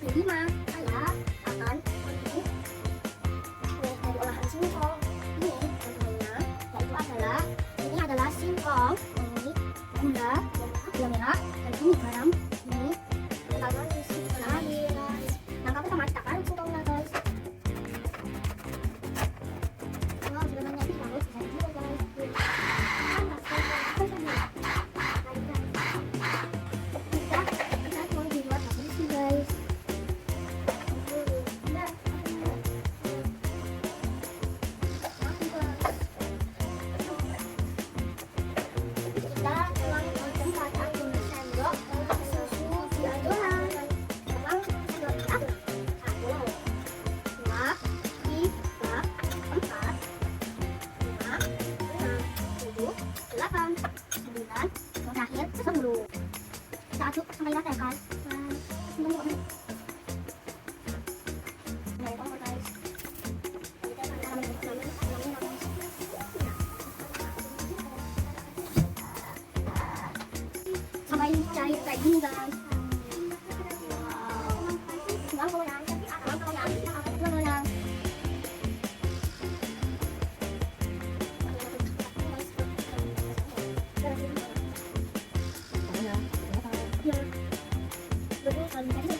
kelima, saya akan menunggu dari olahan singkong. Ini bahan-bahannya, yaitu adalah singkong, ini gula merah, dan ini garam, ini manis, guys. Nah, kamu sama taruh singkongnya, guys. Nah, sudah banyak nih, harus bisa juga, guys. Kita mau dibuat habis sih, guys. Terakhir 10. Kita aduk sampai rata ya, kan? Sampai cair kayak gini, guys. Ya, betul, kalau misalnya